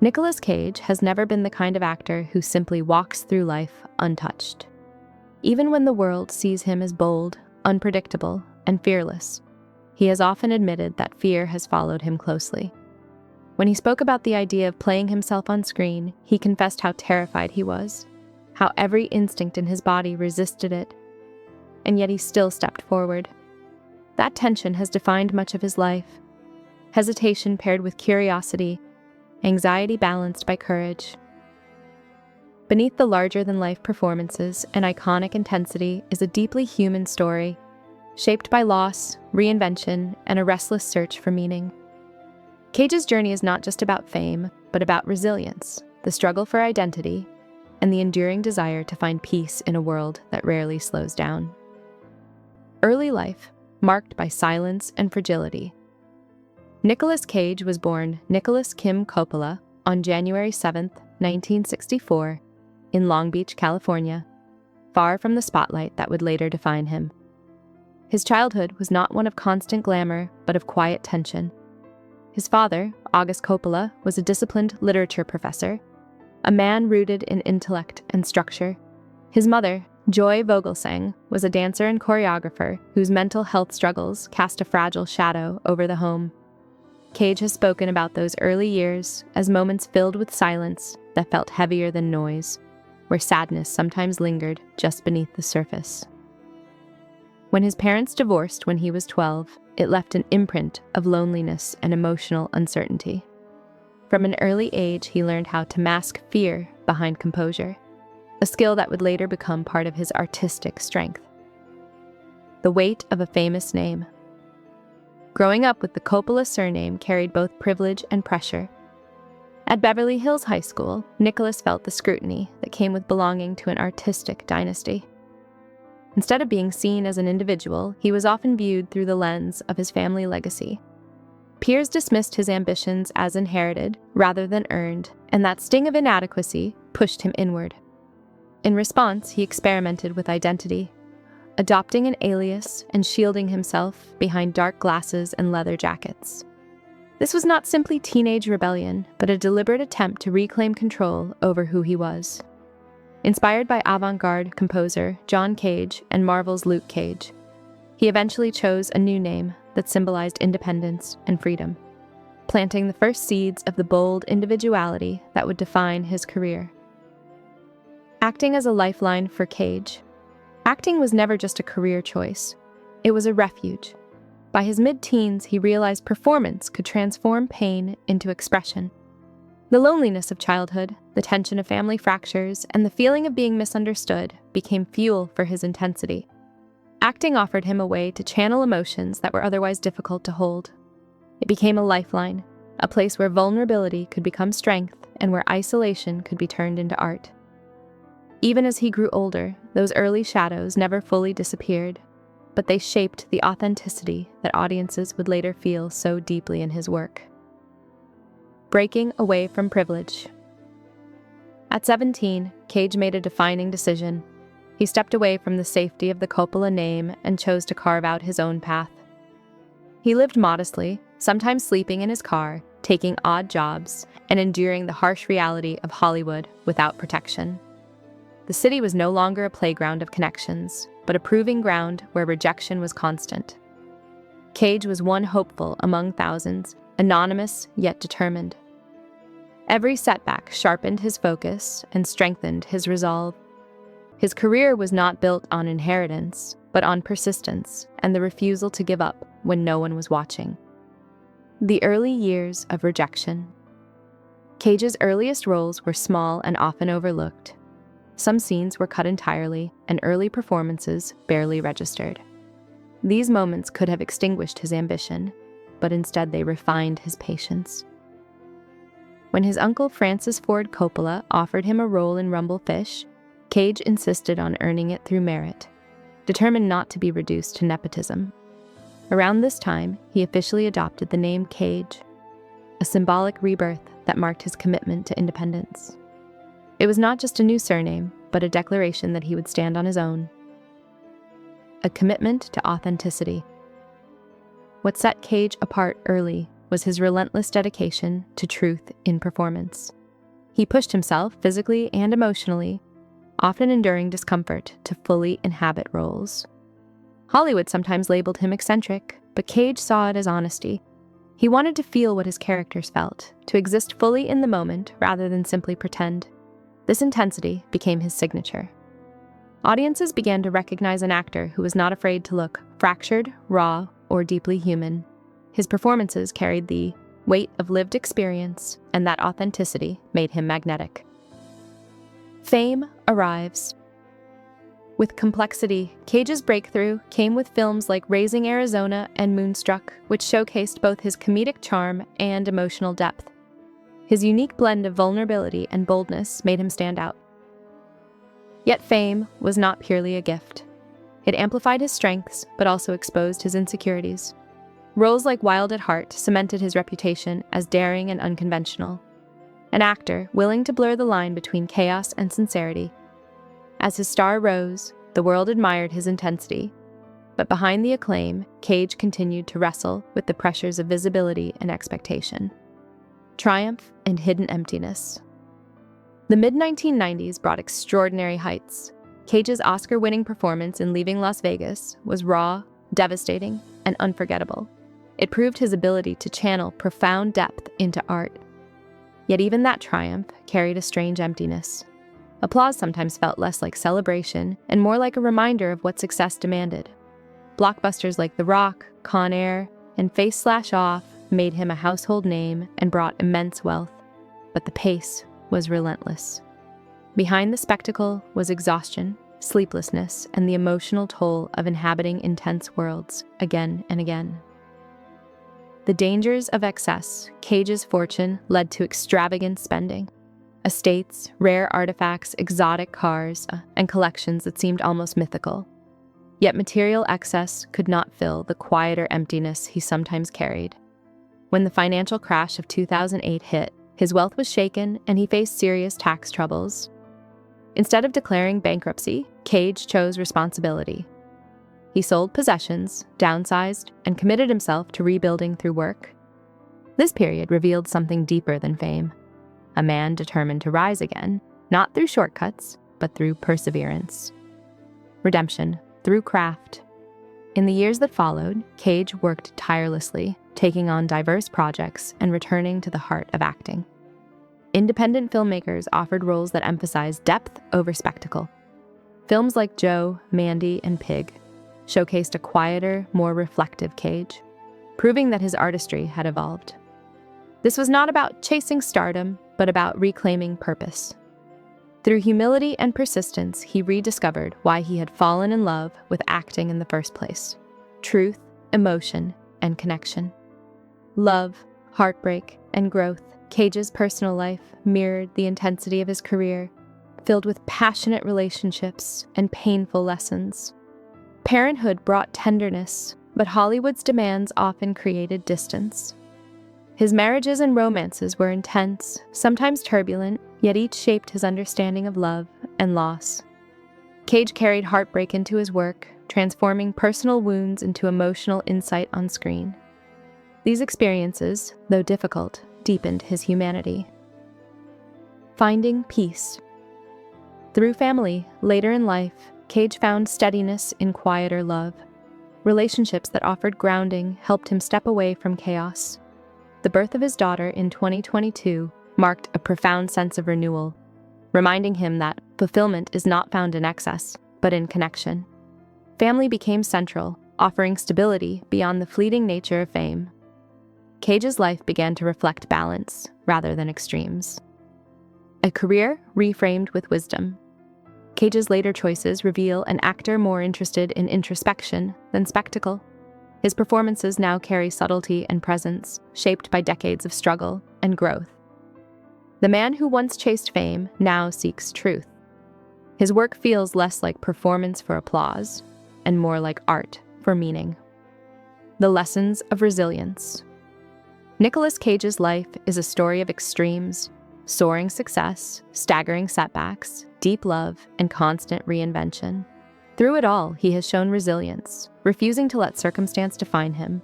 Nicolas Cage has never been the kind of actor who simply walks through life untouched. Even when the world sees him as bold, unpredictable, and fearless, he has often admitted that fear has followed him closely. When he spoke about the idea of playing himself on screen, he confessed how terrified he was, how every instinct in his body resisted it, and yet he still stepped forward. That tension has defined much of his life. Hesitation paired with curiosity, anxiety balanced by courage. Beneath the larger-than-life performances and iconic intensity is a deeply human story, shaped by loss, reinvention, and a restless search for meaning. Cage's journey is not just about fame, but about resilience, the struggle for identity, and the enduring desire to find peace in a world that rarely slows down. Early life, marked by silence and fragility. Nicolas Cage was born Nicholas Kim Coppola on January 7, 1964, in Long Beach, California, far from the spotlight that would later define him. His childhood was not one of constant glamour, but of quiet tension. His father, August Coppola, was a disciplined literature professor, a man rooted in intellect and structure. His mother, Joy Vogelsang, was a dancer and choreographer whose mental health struggles cast a fragile shadow over the home. Cage has spoken about those early years as moments filled with silence that felt heavier than noise, where sadness sometimes lingered just beneath the surface. When his parents divorced when he was 12, it left an imprint of loneliness and emotional uncertainty. From an early age, he learned how to mask fear behind composure, a skill that would later become part of his artistic strength. The weight of a famous name. Growing up with the Coppola surname carried both privilege and pressure. At Beverly Hills High School, Nicholas felt the scrutiny that came with belonging to an artistic dynasty. Instead of being seen as an individual, he was often viewed through the lens of his family legacy. Peers dismissed his ambitions as inherited rather than earned, and that sting of inadequacy pushed him inward. In response, he experimented with identity, adopting an alias and shielding himself behind dark glasses and leather jackets. This was not simply teenage rebellion, but a deliberate attempt to reclaim control over who he was. Inspired by avant-garde composer John Cage and Marvel's Luke Cage, he eventually chose a new name that symbolized independence and freedom, planting the first seeds of the bold individuality that would define his career. Acting as a lifeline for Cage. Acting was never just a career choice. It was a refuge. By his mid-teens, he realized performance could transform pain into expression. The loneliness of childhood, the tension of family fractures, and the feeling of being misunderstood became fuel for his intensity. Acting offered him a way to channel emotions that were otherwise difficult to hold. It became a lifeline, a place where vulnerability could become strength and where isolation could be turned into art. Even as he grew older, those early shadows never fully disappeared, but they shaped the authenticity that audiences would later feel so deeply in his work. Breaking away from privilege. At 17, Cage made a defining decision. He stepped away from the safety of the Coppola name and chose to carve out his own path. He lived modestly, sometimes sleeping in his car, taking odd jobs, and enduring the harsh reality of Hollywood without protection. The city was no longer a playground of connections, but a proving ground where rejection was constant. Cage was one hopeful among thousands, anonymous yet determined. Every setback sharpened his focus and strengthened his resolve. His career was not built on inheritance, but on persistence and the refusal to give up when no one was watching. The early years of rejection. Cage's earliest roles were small and often overlooked. Some scenes were cut entirely, and early performances barely registered. These moments could have extinguished his ambition, but instead they refined his patience. When his uncle Francis Ford Coppola offered him a role in Rumble Fish, Cage insisted on earning it through merit, determined not to be reduced to nepotism. Around this time, he officially adopted the name Cage, a symbolic rebirth that marked his commitment to independence. It was not just a new surname, but a declaration that he would stand on his own. A commitment to authenticity. What set Cage apart early was his relentless dedication to truth in performance. He pushed himself physically and emotionally, often enduring discomfort to fully inhabit roles. Hollywood sometimes labeled him eccentric, but Cage saw it as honesty. He wanted to feel what his characters felt, to exist fully in the moment rather than simply pretend. This intensity became his signature. Audiences began to recognize an actor who was not afraid to look fractured, raw, or deeply human. His performances carried the weight of lived experience, and that authenticity made him magnetic. Fame arrives. With complexity, Cage's breakthrough came with films like Raising Arizona and Moonstruck, which showcased both his comedic charm and emotional depth. His unique blend of vulnerability and boldness made him stand out. Yet fame was not purely a gift. It amplified his strengths, but also exposed his insecurities. Roles like Wild at Heart cemented his reputation as daring and unconventional, an actor willing to blur the line between chaos and sincerity. As his star rose, the world admired his intensity, but behind the acclaim, Cage continued to wrestle with the pressures of visibility and expectation. Triumph and hidden emptiness. The mid-1990s brought extraordinary heights. Cage's Oscar-winning performance in Leaving Las Vegas was raw, devastating, and unforgettable. It proved his ability to channel profound depth into art. Yet even that triumph carried a strange emptiness. Applause sometimes felt less like celebration and more like a reminder of what success demanded. Blockbusters like The Rock, Con Air, and Face / Off made him a household name and brought immense wealth, but the pace was relentless. Behind the spectacle was exhaustion, sleeplessness, and the emotional toll of inhabiting intense worlds again and again. The dangers of excess. Cage's fortune led to extravagant spending. Estates, rare artifacts, exotic cars, and collections that seemed almost mythical. Yet material excess could not fill the quieter emptiness he sometimes carried. When the financial crash of 2008 hit, his wealth was shaken and he faced serious tax troubles. Instead of declaring bankruptcy, Cage chose responsibility. He sold possessions, downsized, and committed himself to rebuilding through work. This period revealed something deeper than fame. A man determined to rise again, not through shortcuts, but through perseverance. Redemption through craft. In the years that followed, Cage worked tirelessly, taking on diverse projects and returning to the heart of acting. Independent filmmakers offered roles that emphasized depth over spectacle. Films like Joe, Mandy, and Pig showcased a quieter, more reflective Cage, proving that his artistry had evolved. This was not about chasing stardom, but about reclaiming purpose. Through humility and persistence, he rediscovered why he had fallen in love with acting in the first place: truth, emotion, and connection. Love, heartbreak, and growth. Cage's personal life mirrored the intensity of his career, filled with passionate relationships and painful lessons. Parenthood brought tenderness, but Hollywood's demands often created distance. His marriages and romances were intense, sometimes turbulent, yet each shaped his understanding of love and loss. Cage carried heartbreak into his work, transforming personal wounds into emotional insight on screen. These experiences, though difficult, deepened his humanity. Finding peace. Through family, later in life, Cage found steadiness in quieter love. Relationships that offered grounding helped him step away from chaos. The birth of his daughter in 2022 marked a profound sense of renewal, reminding him that fulfillment is not found in excess, but in connection. Family became central, offering stability beyond the fleeting nature of fame. Cage's life began to reflect balance rather than extremes. A career reframed with wisdom. Cage's later choices reveal an actor more interested in introspection than spectacle. His performances now carry subtlety and presence, shaped by decades of struggle and growth. The man who once chased fame now seeks truth. His work feels less like performance for applause and more like art for meaning. The lessons of resilience. Nicolas Cage's life is a story of extremes: soaring success, staggering setbacks, deep love, and constant reinvention. Through it all, he has shown resilience, refusing to let circumstance define him.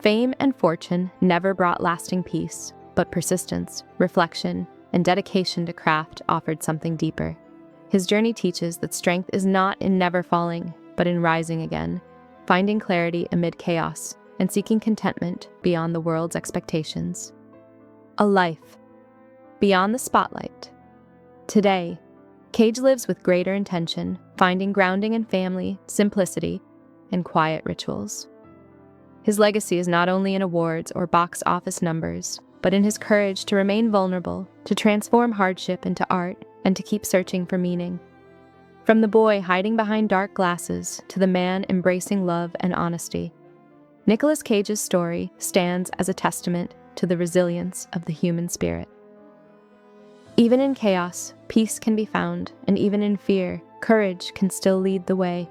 Fame and fortune never brought lasting peace, but persistence, reflection, and dedication to craft offered something deeper. His journey teaches that strength is not in never falling, but in rising again, finding clarity amid chaos, and seeking contentment beyond the world's expectations. A life beyond the spotlight. Today, Cage lives with greater intention, finding grounding in family, simplicity, and quiet rituals. His legacy is not only in awards or box office numbers, but in his courage to remain vulnerable, to transform hardship into art, and to keep searching for meaning. From the boy hiding behind dark glasses to the man embracing love and honesty, Nicolas Cage's story stands as a testament to the resilience of the human spirit. Even in chaos, peace can be found, and even in fear, courage can still lead the way.